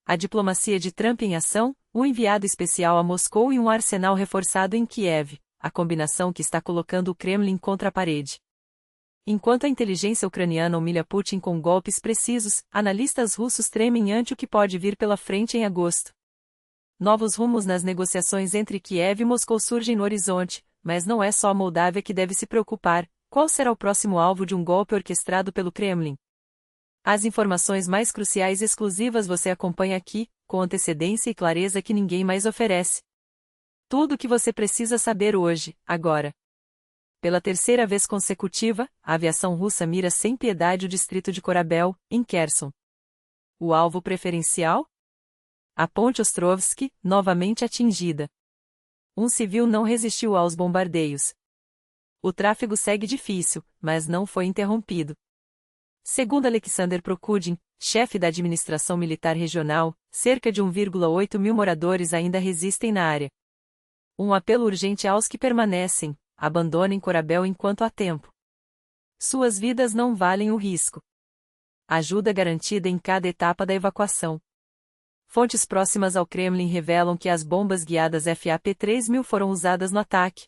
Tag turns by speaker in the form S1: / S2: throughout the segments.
S1: A diplomacia de Trump em ação, um enviado especial a Moscou e um arsenal reforçado em Kiev, a combinação que está colocando o Kremlin contra a parede. Enquanto a inteligência ucraniana humilha Putin com golpes precisos, analistas russos tremem ante o que pode vir pela frente em agosto. Novos rumos nas negociações entre Kiev e Moscou surgem no horizonte, mas não é só a Moldávia que deve se preocupar. Qual será o próximo alvo de um golpe orquestrado pelo Kremlin? As informações mais cruciais e exclusivas você acompanha aqui, com antecedência e clareza que ninguém mais oferece. Tudo o que você precisa saber hoje, agora. Pela terceira vez consecutiva, a aviação russa mira sem piedade o distrito de Korabel, em Kherson. O alvo preferencial? A ponte Ostrovsky, novamente atingida. Um civil não resistiu aos bombardeios. O tráfego segue difícil, mas não foi interrompido. Segundo Alexander Prokudin, chefe da administração militar regional, cerca de 1,8 mil moradores ainda resistem na área. Um apelo urgente aos que permanecem: abandonem Korabel enquanto há tempo. Suas vidas não valem o risco. Ajuda garantida em cada etapa da evacuação. Fontes próximas ao Kremlin revelam que as bombas guiadas FAP-3000 foram usadas no ataque.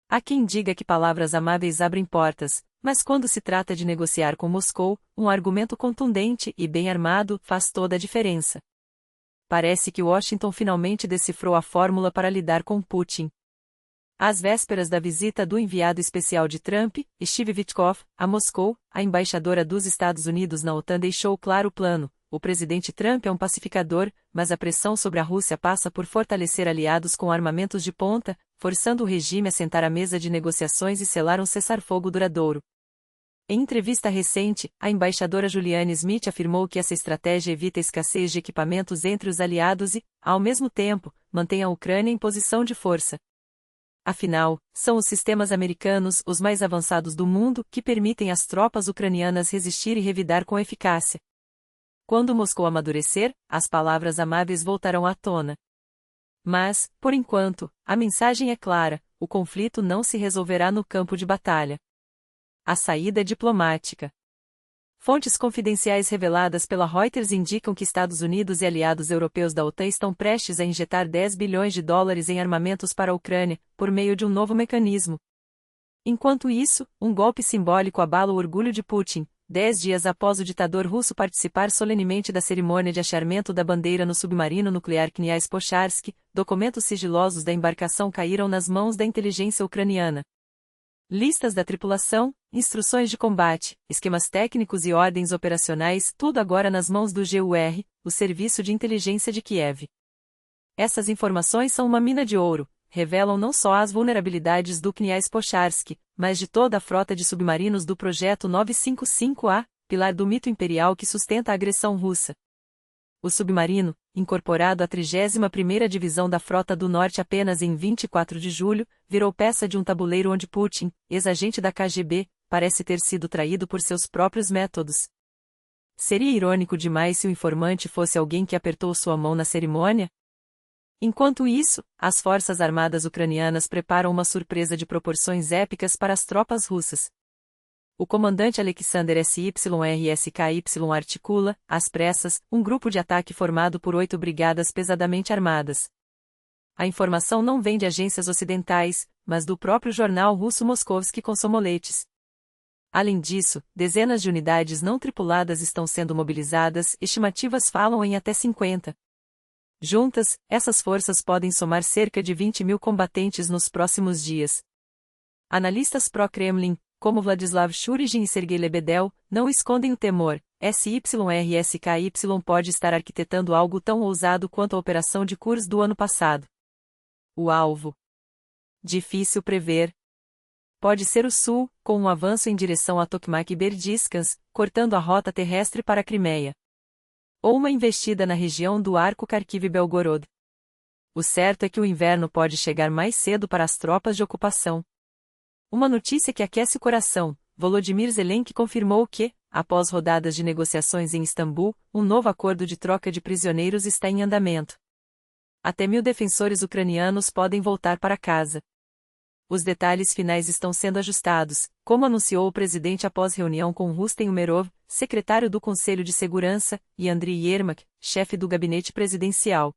S1: Há quem diga que palavras amáveis abrem portas, mas quando se trata de negociar com Moscou, um argumento contundente e bem armado faz toda a diferença. Parece que Washington finalmente decifrou a fórmula para lidar com Putin. Às vésperas da visita do enviado especial de Trump, Steve Witkoff, a Moscou, a embaixadora dos Estados Unidos na OTAN deixou claro o plano. O presidente Trump é um pacificador, mas a pressão sobre a Rússia passa por fortalecer aliados com armamentos de ponta, forçando o regime a sentar à mesa de negociações e selar um cessar-fogo duradouro. Em entrevista recente, a embaixadora Juliane Smith afirmou que essa estratégia evita a escassez de equipamentos entre os aliados e, ao mesmo tempo, mantém a Ucrânia em posição de força. Afinal, são os sistemas americanos, os mais avançados do mundo, que permitem às tropas ucranianas resistir e revidar com eficácia. Quando Moscou amadurecer, as palavras amáveis voltarão à tona. Mas, por enquanto, a mensagem é clara: o conflito não se resolverá no campo de batalha. A saída é diplomática. Fontes confidenciais reveladas pela Reuters indicam que Estados Unidos e aliados europeus da OTAN estão prestes a injetar 10 bilhões de dólares em armamentos para a Ucrânia, por meio de um novo mecanismo. Enquanto isso, um golpe simbólico abala o orgulho de Putin. 10 dias após o ditador russo participar solenemente da cerimônia de acharmento da bandeira no submarino nuclear Knyaz Pocharski, documentos sigilosos da embarcação caíram nas mãos da inteligência ucraniana. Listas da tripulação, instruções de combate, esquemas técnicos e ordens operacionais, tudo agora nas mãos do GUR, o Serviço de Inteligência de Kiev. Essas informações são uma mina de ouro, revelam não só as vulnerabilidades do Knyaz Pocharski, mas de toda a frota de submarinos do Projeto 955A, pilar do mito imperial que sustenta a agressão russa. O submarino, incorporado à 31ª Divisão da Frota do Norte apenas em 24 de julho, virou peça de um tabuleiro onde Putin, ex-agente da KGB, parece ter sido traído por seus próprios métodos. Seria irônico demais se o informante fosse alguém que apertou sua mão na cerimônia? Enquanto isso, as forças armadas ucranianas preparam uma surpresa de proporções épicas para as tropas russas. O comandante Alexander SYRSKY articula, às pressas, um grupo de ataque formado por 8 brigadas pesadamente armadas. A informação não vem de agências ocidentais, mas do próprio jornal russo Moskovsky Komsomoletes. Além disso, dezenas de unidades não tripuladas estão sendo mobilizadas, estimativas falam em até 50. Juntas, essas forças podem somar cerca de 20 mil combatentes nos próximos dias. Analistas pró-Kremlin, como Vladislav Shurigin e Sergei Lebedel, não escondem o temor: SYRSKY pode estar arquitetando algo tão ousado quanto a Operação de Kursk do ano passado. O alvo. Difícil prever. Pode ser o Sul, com um avanço em direção a Tokmak e Berdyansk, cortando a rota terrestre para a Crimeia. Ou uma investida na região do Arco Kharkiv e Belgorod. O certo é que o inverno pode chegar mais cedo para as tropas de ocupação. Uma notícia que aquece o coração: Volodymyr Zelensky confirmou que, após rodadas de negociações em Istambul, um novo acordo de troca de prisioneiros está em andamento. Até 1.000 defensores ucranianos podem voltar para casa. Os detalhes finais estão sendo ajustados, como anunciou o presidente após reunião com Rustem Umerov, secretário do Conselho de Segurança, e Andriy Yermak, chefe do gabinete presidencial.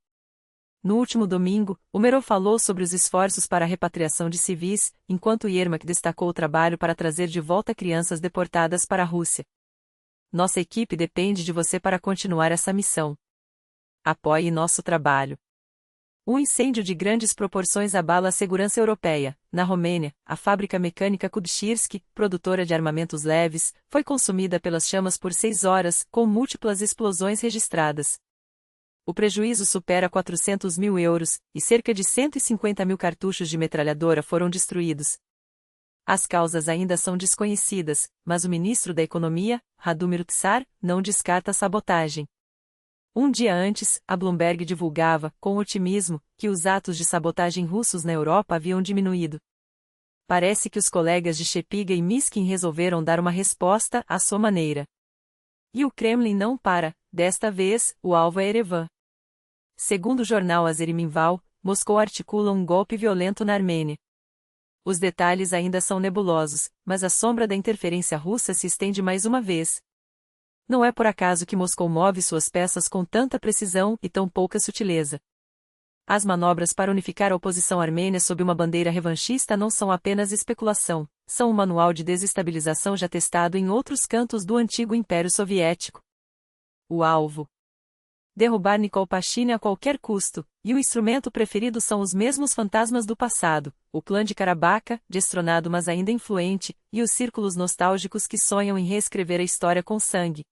S1: No último domingo, Umerov falou sobre os esforços para a repatriação de civis, enquanto Yermak destacou o trabalho para trazer de volta crianças deportadas para a Rússia. Nossa equipe depende de você para continuar essa missão. Apoie nosso trabalho. Um incêndio de grandes proporções abala a segurança europeia. Na Romênia, a fábrica mecânica Kudczyrski, produtora de armamentos leves, foi consumida pelas chamas por 6 horas, com múltiplas explosões registradas. O prejuízo supera 400 mil euros, e cerca de 150 mil cartuchos de metralhadora foram destruídos. As causas ainda são desconhecidas, mas o ministro da Economia, Radomir Tsar, não descarta a sabotagem. Um dia antes, a Bloomberg divulgava, com otimismo, que os atos de sabotagem russos na Europa haviam diminuído. Parece que os colegas de Chepiga e Miskin resolveram dar uma resposta à sua maneira. E o Kremlin não para, desta vez, o alvo é Erevan. Segundo o jornal Azeriminval, Moscou articula um golpe violento na Armênia. Os detalhes ainda são nebulosos, mas a sombra da interferência russa se estende mais uma vez. Não é por acaso que Moscou move suas peças com tanta precisão e tão pouca sutileza. As manobras para unificar a oposição armênia sob uma bandeira revanchista não são apenas especulação, são um manual de desestabilização já testado em outros cantos do antigo Império Soviético. O alvo: derrubar Nikol Pashinyan a qualquer custo, e o instrumento preferido são os mesmos fantasmas do passado, o clã de Karabakh, destronado mas ainda influente, e os círculos nostálgicos que sonham em reescrever a história com sangue.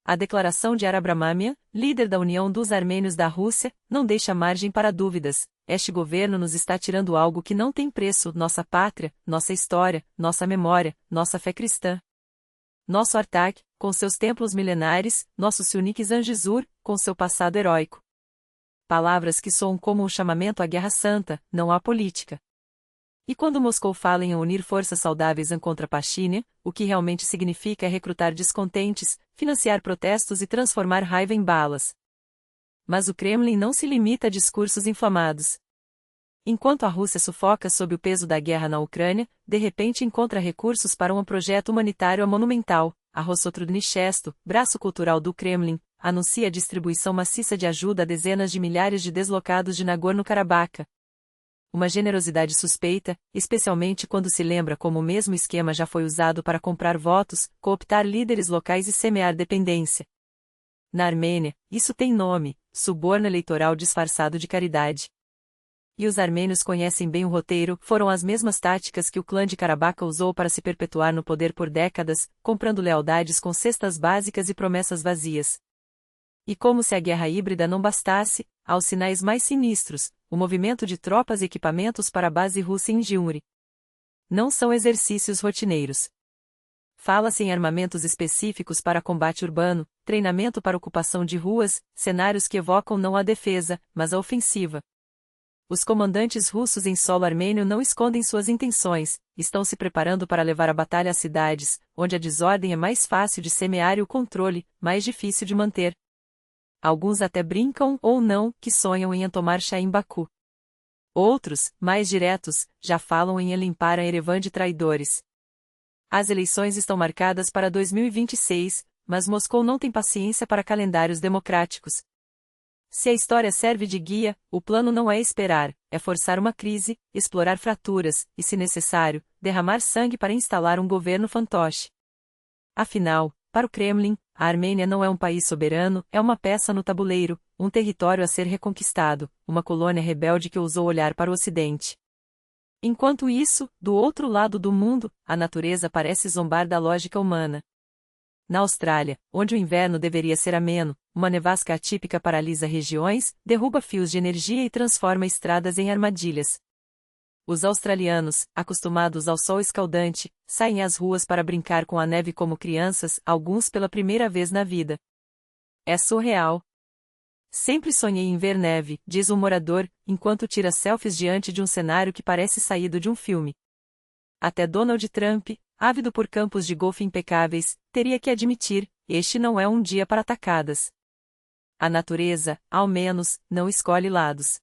S1: A declaração de Arabramamian, líder da União dos Armênios da Rússia, não deixa margem para dúvidas. Este governo nos está tirando algo que não tem preço: nossa pátria, nossa história, nossa memória, nossa fé cristã. Nosso Artak, com seus templos milenares, nosso Siunik Zangezur, com seu passado heróico. Palavras que soam como um chamamento à guerra santa, não à política. E quando Moscou fala em unir forças saudáveis contra Pashinyan, o que realmente significa é recrutar descontentes, financiar protestos e transformar raiva em balas. Mas o Kremlin não se limita a discursos inflamados. Enquanto a Rússia sufoca sob o peso da guerra na Ucrânia, de repente encontra recursos para um projeto humanitário monumental. A Rossotrudnichesto, braço cultural do Kremlin, anuncia a distribuição maciça de ajuda a dezenas de milhares de deslocados de Nagorno-Karabakh. Uma generosidade suspeita, especialmente quando se lembra como o mesmo esquema já foi usado para comprar votos, cooptar líderes locais e semear dependência. Na Armênia, isso tem nome: suborno eleitoral disfarçado de caridade. E os armênios conhecem bem o roteiro, foram as mesmas táticas que o clã de Karabakh usou para se perpetuar no poder por décadas, comprando lealdades com cestas básicas e promessas vazias. E como se a guerra híbrida não bastasse, aos sinais mais sinistros, o movimento de tropas e equipamentos para a base russa em Gyumri. Não são exercícios rotineiros. Fala-se em armamentos específicos para combate urbano, treinamento para ocupação de ruas, cenários que evocam não a defesa, mas a ofensiva. Os comandantes russos em solo armênio não escondem suas intenções, estão se preparando para levar a batalha às cidades, onde a desordem é mais fácil de semear e o controle, mais difícil de manter. Alguns até brincam, ou não, que sonham em tomar chá em Baku. Outros, mais diretos, já falam em limpar a Erevan de traidores. As eleições estão marcadas para 2026, mas Moscou não tem paciência para calendários democráticos. Se a história serve de guia, o plano não é esperar, é forçar uma crise, explorar fraturas, e se necessário, derramar sangue para instalar um governo fantoche. Afinal, para o Kremlin, a Armênia não é um país soberano, é uma peça no tabuleiro, um território a ser reconquistado, uma colônia rebelde que ousou olhar para o Ocidente. Enquanto isso, do outro lado do mundo, a natureza parece zombar da lógica humana. Na Austrália, onde o inverno deveria ser ameno, uma nevasca atípica paralisa regiões, derruba fios de energia e transforma estradas em armadilhas. Os australianos, acostumados ao sol escaldante, saem às ruas para brincar com a neve como crianças, alguns pela primeira vez na vida. É surreal. Sempre sonhei em ver neve, diz um morador, enquanto tira selfies diante de um cenário que parece saído de um filme. Até Donald Trump, ávido por campos de golfe impecáveis, teria que admitir: este não é um dia para atacadas. A natureza, ao menos, não escolhe lados.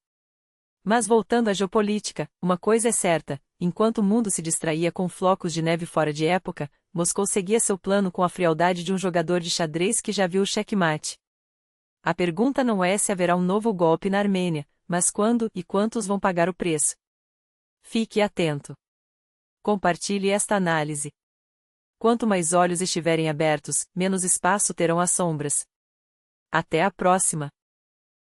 S1: Mas voltando à geopolítica, uma coisa é certa: Enquanto o mundo se distraía com flocos de neve fora de época, Moscou seguia seu plano com a frialdade de um jogador de xadrez que já viu o checkmate. A pergunta não é se haverá um novo golpe na Armênia, mas quando e quantos vão pagar o preço. Fique atento. Compartilhe esta análise. Quanto mais olhos estiverem abertos, menos espaço terão as sombras. Até a próxima!